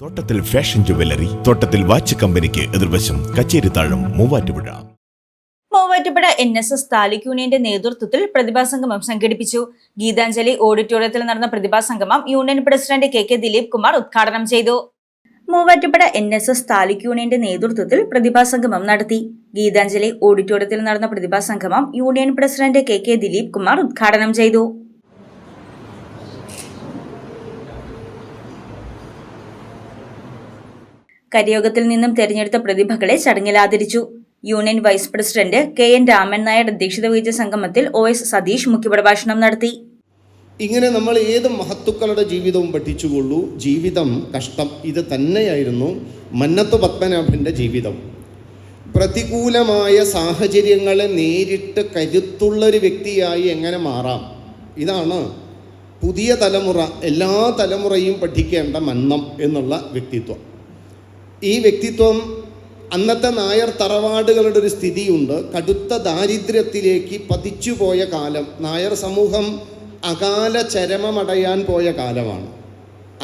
തോട്ടത്തിൽ fashion jewellery, തോട്ടത്തിൽ watch കമ്പനിക്ക് എതിർവശം, കച്ചേരിത്താഴം, മൂവാറ്റുപുഴ. മൂവാറ്റുപുഴ NSS താലൂക്ക് യൂണിയന്റെ നേതൃത്വത്തിൽ പ്രതിഭാസംഗമം സംഘടിപ്പിച്ചു. ഗീതാഞ്ജലി ഓഡിറ്റോറിയത്തിൽ നടന്ന പ്രതിഭാസംഗമം union president KK Dileep Kumar ഉദ്ഘാടനം ചെയ്തു. മൂവാറ്റുപുഴ NSS താലൂക്ക് യൂണിയന്റെ നേതൃത്വത്തിൽ പ്രതിഭാസംഗമം നടത്തി. ഗീതാഞ്ജലി ഓഡിറ്റോറിയത്തിൽ നടന്ന പ്രതിഭാസംഗമം union president KK Dileep Kumar ഉദ്ഘാടനം ചെയ്തു. കരിയോഗത്തിൽ നിന്നും തെരഞ്ഞെടുത്ത പ്രതിഭകളെ ചടങ്ങിൽ ആദരിച്ചു. Union vice president KN Raman Nair അധ്യക്ഷത വഹിച്ച സംഗമത്തിൽ OS സതീഷ് മുഖ്യപ്രഭാഷണം നടത്തി. ഇങ്ങനെ നമ്മൾ ഏത് മഹത്തുക്കളുടെ ജീവിതവും പഠിച്ചുകൊള്ളൂ. ജീവിതം കഷ്ടം. ഇത് തന്നെയായിരുന്നു മന്നത്ത് പത്മനാഭൻ്റെ ജീവിതം. പ്രതികൂലമായ സാഹചര്യങ്ങളെ നേരിട്ട് കരുത്തുള്ളൊരു വ്യക്തിയായി എങ്ങനെ മാറാം, ഇതാണ് പുതിയ തലമുറ, എല്ലാ തലമുറയും പഠിക്കേണ്ട മന്നം എന്നുള്ള വ്യക്തിത്വം. ഈ വ്യക്തിത്വം അന്നത്തെ നായർ തറവാടുകളുടെ ഒരു സ്ഥിതിയുണ്ട്. കടുത്ത ദാരിദ്ര്യത്തിലേക്ക് പതിച്ചുപോയ കാലം. നായർ സമൂഹം അകാല ചരമമടയാൻ പോയ കാലമാണ്.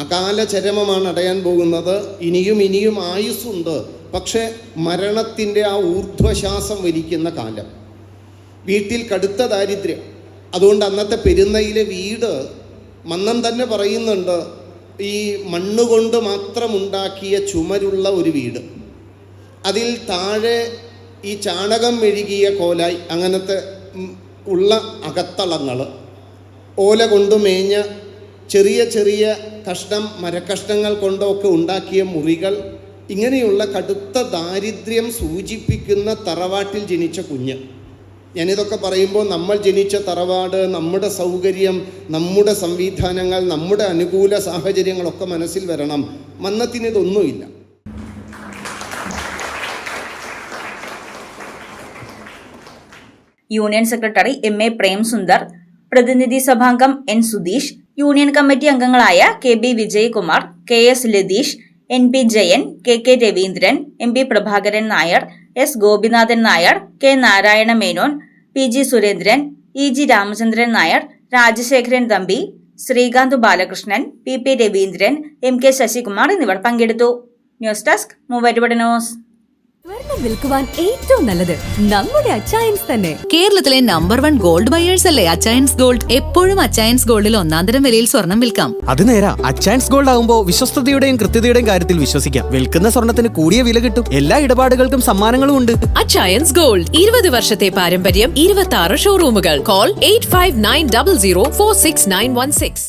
അകാല ചരമമാണ് അടയാൻ പോകുന്നത്. ഇനിയും ആയുസ്സുണ്ട്, പക്ഷേ മരണത്തിൻ്റെ ആ ഊർധ്വശ്വാസം വലിക്കുന്ന കാലം. വീട്ടിൽ കടുത്ത ദാരിദ്ര്യം. അതുകൊണ്ട് അന്നത്തെ പെരുന്നയിലെ വീട് മന്നം തന്നെ പറയുന്നുണ്ട്, ഈ മണ്ണുകൊണ്ട് മാത്രമുണ്ടാക്കിയ ചുമരുള്ള ഒരു വീട്. അതിൽ താഴെ ഈ ചാണകം മെഴുകിയ കോലായി അങ്ങനത്തെ ഉള്ള അകത്തളങ്ങൾ, ഓല കൊണ്ട് മേഞ്ഞ ചെറിയ ചെറിയ കഷ്ണം മരക്കഷ്ണങ്ങൾ കൊണ്ടൊക്കെ ഉണ്ടാക്കിയ മുറികൾ. ഇങ്ങനെയുള്ള കടുത്ത ദാരിദ്ര്യം സൂചിപ്പിക്കുന്ന തറവാട്ടിൽ ജനിച്ച കുഞ്ഞ്. ഞാനിതൊക്കെ പറയുമ്പോൾ നമ്മൾ ജനിച്ച തറവാട്, നമ്മുടെ സൗകര്യം, നമ്മുടെ സംവിധാനങ്ങൾ, നമ്മുടെ അനുകൂല സാഹചര്യങ്ങളൊക്കെ മനസ്സിൽ വരണം. മന്നത്തിന് ഇതൊന്നുമില്ല. യൂണിയൻ സെക്രട്ടറി MA പ്രേംസുന്ദർ, പ്രതിനിധി സഭാംഗം N സുധീഷ്, യൂണിയൻ കമ്മിറ്റി അംഗങ്ങളായ KB Vijayakumar, KS Latheesh, NP Jayan, KK Raveendran, MP Prabhakaran Nair, S Gopinathan Nair, K Narayana Menon, PG Surendran, EG Ramachandran Nair, Rajasekharan Thampi, Srikanth Balakrishnan, PP Raveendran, MK Sasikumar എന്നിവർ പങ്കെടുത്തു. News desk Muvattupuzha news. സ്വർണം വിൽക്കുവാൻ ഏറ്റവും നല്ലത് നമ്മുടെ അച്ചയൻസ് തന്നെ. കേരളത്തിലെ നമ്പർ 1 ഗോൾഡ് ബയേഴ്സ് അല്ലേ അച്ചയൻസ് ഗോൾഡ്. എപ്പോഴും അച്ചയൻസ് ഗോൾഡിൽ ഒന്നാന്തരം വിലയിൽ സ്വർണം വിൽക്കാം. അത് നേരാ. അച്ചയൻസ് ഗോൾഡ് ആകുമ്പോൾ വിശ്വസ്തതയുടെയും കൃത്യതയുടെയും കാര്യത്തിൽ വിശ്വസിക്കാം. വിൽക്കുന്ന സ്വർണത്തിന് കൂടിയ വില കിട്ടും. എല്ലാ ഇടപാടുകൾക്കും സമ്മാനങ്ങളും ഉണ്ട്. അച്ചയൻസ് ഗോൾഡ് 20 വർഷത്തെ പാരമ്പര്യം, 26 ഷോറൂമുകൾ. കോൾ 8590046916.